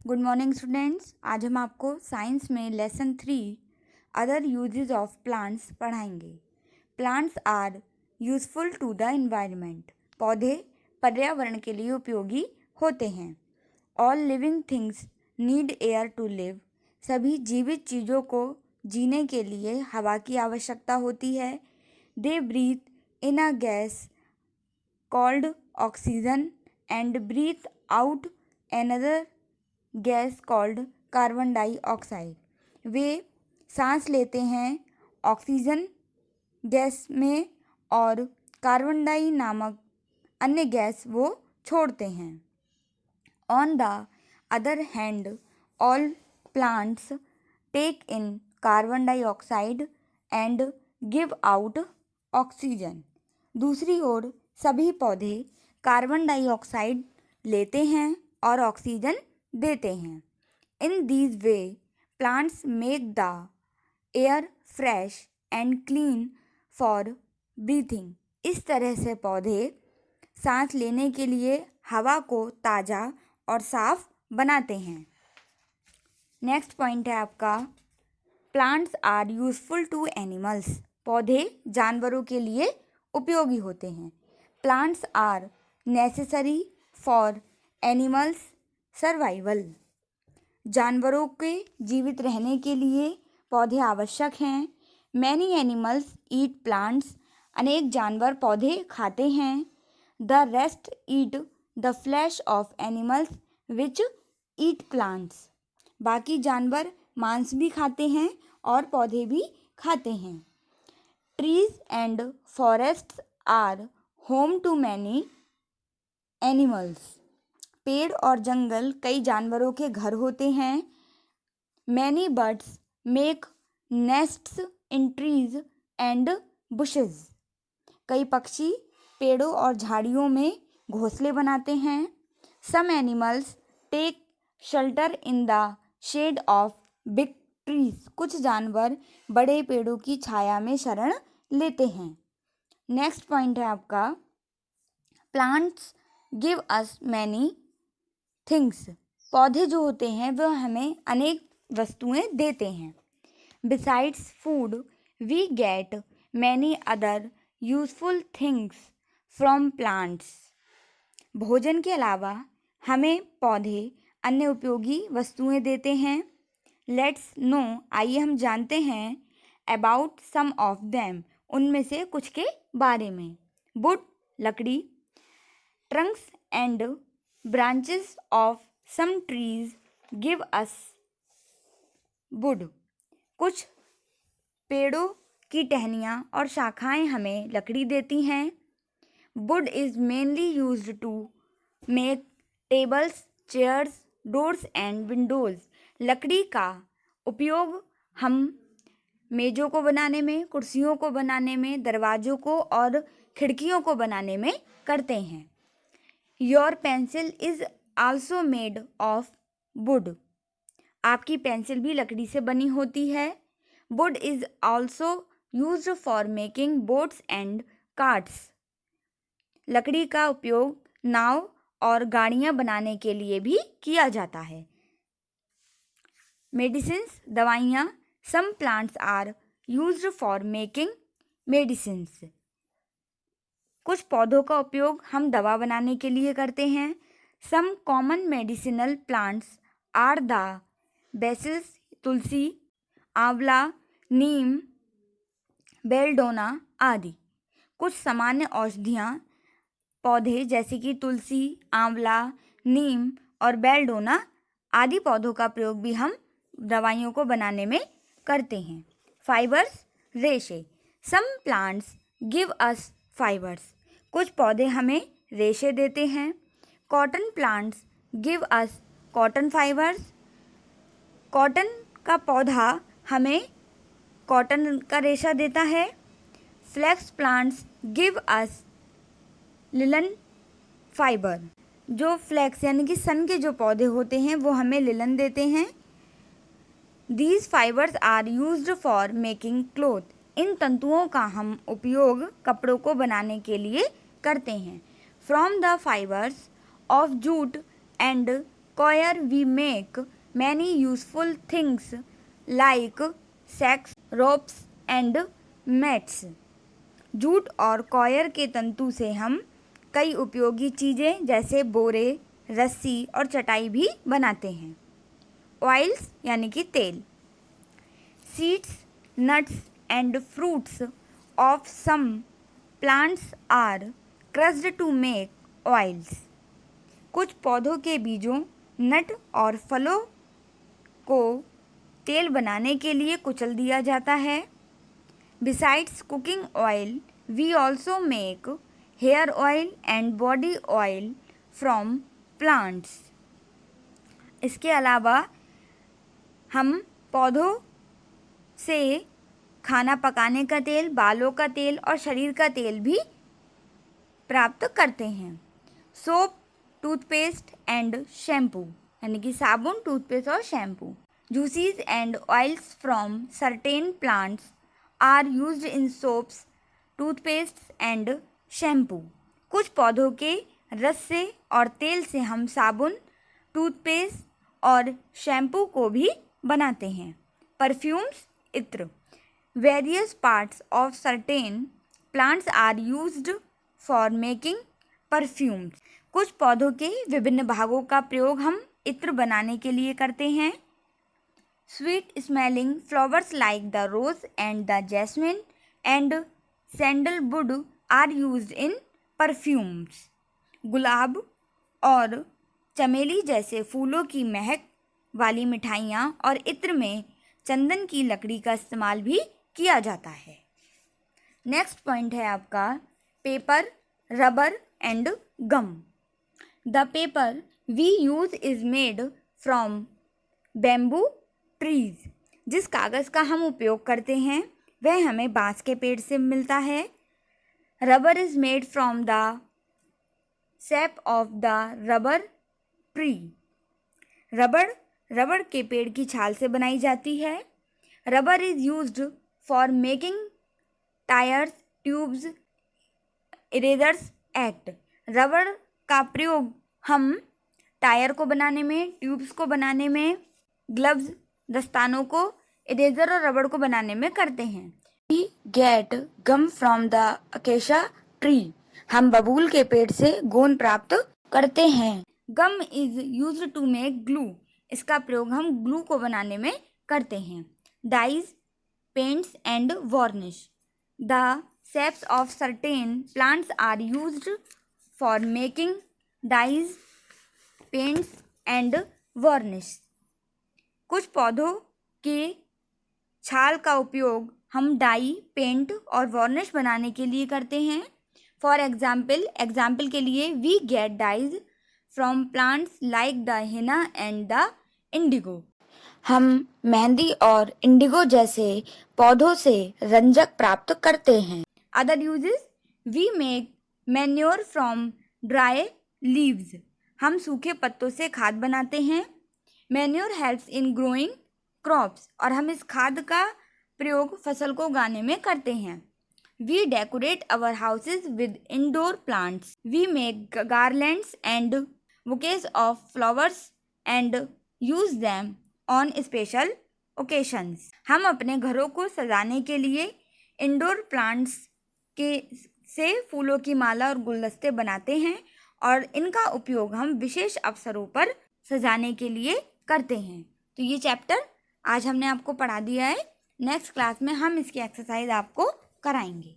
Good morning students. आज हम आपको साइंस में lesson 3 other uses of plants पढ़ाएंगे। Plants are useful to the environment. पौधे पर्यावरण के लिए उपयोगी होते हैं। All living things need air to live. सभी जीवित चीज़ों को जीने के लिए हवा की आवश्यकता होती है। They breathe in a gas called oxygen and breathe out another gas called carbon dioxide. वे सांस लेते हैं ऑक्सीजन गैस में और कार्बन डाई नामक अन्य गैस वो छोड़ते हैं। On the other hand all plants take in carbon dioxide and give out oxygen. दूसरी ओर सभी पौधे कार्बन डाइऑक्साइड लेते हैं और ऑक्सीजन देते हैं। In these way plants make the air fresh and clean for breathing. इस तरह से पौधे सांस लेने के लिए हवा को ताज़ा और साफ बनाते हैं। नेक्स्ट पॉइंट है आपका plants are useful to animals. पौधे जानवरों के लिए उपयोगी होते हैं। Plants are necessary for animals survival. जानवरों के जीवित रहने के लिए पौधे आवश्यक हैं। Many animals eat plants. अनेक जानवर पौधे खाते हैं। The rest eat the flesh of animals which eat plants. बाकी जानवर मांस भी खाते हैं और पौधे भी खाते हैं। Trees and forests are home to many animals. पेड़ और जंगल कई जानवरों के घर होते हैं। Many birds make nests in trees and bushes. कई पक्षी पेड़ों और झाड़ियों में घोंसले बनाते हैं। Some animals take shelter in the shade of big trees. कुछ जानवर बड़े पेड़ों की छाया में शरण लेते हैं। नेक्स्ट पॉइंट है आपका plants give us many things. पौधे जो होते हैं वह हमें अनेक वस्तुएं देते हैं। Besides food we get many other useful things from plants. भोजन के अलावा हमें पौधे अन्य उपयोगी वस्तुएं देते हैं। लेट्स नो, आइए हम जानते हैं अबाउट सम ऑफ देम, उनमें से कुछ के बारे में। वुड लकड़ी। Trunks and branches of some trees give us wood। कुछ पेड़ों की टहनियाँ और शाखाएं हमें लकड़ी देती हैं। wood is mainly used to make tables, chairs, doors and windows। लकड़ी का उपयोग हम मेज़ों को बनाने में, कुर्सियों को बनाने में, दरवाज़ों को और खिड़कियों को बनाने में करते हैं। Your pencil is also made of would. आपकी पेंसिल भी लकड़ी से बनी होती है। Would is also used for making boats and carts. लकड़ी का उपयोग नाव और गाड़ियाँ बनाने के लिए भी किया जाता है। मेडिसिन्स दवाइयाँ। Some plants are used for making medicines. कुछ पौधों का उपयोग हम दवा बनाने के लिए करते हैं। Some common medicinal plants are the basils tulsi, amla, neem, बेलडोना आदि। कुछ सामान्य औषधियाँ पौधे जैसे कि तुलसी, आंवला, नीम और बेलडोना आदि पौधों का प्रयोग भी हम दवाइयों को बनाने में करते हैं। फाइबर्स रेशे। Some plants give us fibres. कुछ पौधे हमें रेशे देते हैं। Cotton plants give us cotton fibres. Cotton का पौधा हमें कॉटन का रेशा देता है। Flax plants give us linen fibre. जो फ्लेक्स यानी कि सन के जो पौधे होते हैं वो हमें लिलन देते हैं। These fibres are used for making cloth. इन तंतुओं का हम उपयोग कपड़ों को बनाने के लिए करते हैं। From the fibres of jute and coir we make many useful things like sacks, ropes and mats. Jute और कॉयर के तंतु से हम कई उपयोगी चीज़ें जैसे बोरे, रस्सी और चटाई भी बनाते हैं। ऑयल्स यानी कि तेल। Seeds, nuts and fruits of some plants are crushed to make oils. कुछ पौधों के बीजों, नट और फलों को तेल बनाने के लिए कुचल दिया जाता है। Besides cooking oil we also make hair oil and body oil from plants. इसके अलावा हम पौधों से खाना पकाने का तेल, बालों का तेल और शरीर का तेल भी प्राप्त करते हैं। सोप, टूथपेस्ट एंड शैम्पू यानी कि साबुन, टूथपेस्ट और shampoo. Juices and oils from certain plants are used in soaps, toothpaste and shampoo. कुछ पौधों के रस से और तेल से हम साबुन, टूथपेस्ट और शैम्पू को भी बनाते हैं। परफ्यूम्स, इत्र। Various parts of certain plants are used for making perfumes. कुछ पौधों के विभिन्न भागों का प्रयोग हम इत्र बनाने के लिए करते हैं। Sweet smelling flowers like the rose and the jasmine and sandalwood are used in perfumes. गुलाब और चमेली जैसे फूलों की महक वाली मिठाइयाँ और इत्र में चंदन की लकड़ी का इस्तेमाल भी किया जाता है। नेक्स्ट पॉइंट है आपका paper, rubber and gum. The paper we use is made from bamboo trees. जिस कागज़ का हम उपयोग करते हैं वह हमें बांस के पेड़ से मिलता है। Rubber is made from the SAP of the rubber tree. रबड़ के पेड़ की छाल से बनाई जाती है। Rubber is used for making tyres, tubes, erasers act. रबड़ का प्रयोग हम टायर को बनाने में, ट्यूब्स को बनाने में, ग्लव्स, दस्तानों को, इरेजर और रबड़ को बनाने में करते हैं। We get gum from the acacia tree. हम बबूल के पेड़ से गोंद प्राप्त करते हैं। Gum is used to make glue. इसका प्रयोग हम ग्लू को बनाने में करते हैं। Dyes, paints and varnish. The saps of certain plants are used for making dyes, paints and varnish. कुछ पौधों के छाल का उपयोग हम डाई, पेंट और वार्निश बनाने के लिए करते हैं। फॉर एग्जाम्पल के लिए we get dyes from plants like the henna and the indigo. हम मेहंदी और इंडिगो जैसे पौधों से रंजक प्राप्त करते हैं। Other uses, we make manure from dry leaves. हम सूखे पत्तों से खाद बनाते हैं। Manure helps in growing crops. और हम इस खाद का प्रयोग फसल को उगाने में करते हैं। We decorate our houses with indoor plants. We make garlands and bouquets of flowers and use them on special occasions. हम अपने घरों को सजाने के लिए इंडोर प्लांट्स से फूलों की माला और गुलदस्ते बनाते हैं और इनका उपयोग हम विशेष अवसरों पर सजाने के लिए करते हैं। तो ये चैप्टर आज हमने आपको पढ़ा दिया है। नेक्स्ट क्लास में हम इसकी एक्सरसाइज आपको कराएंगे।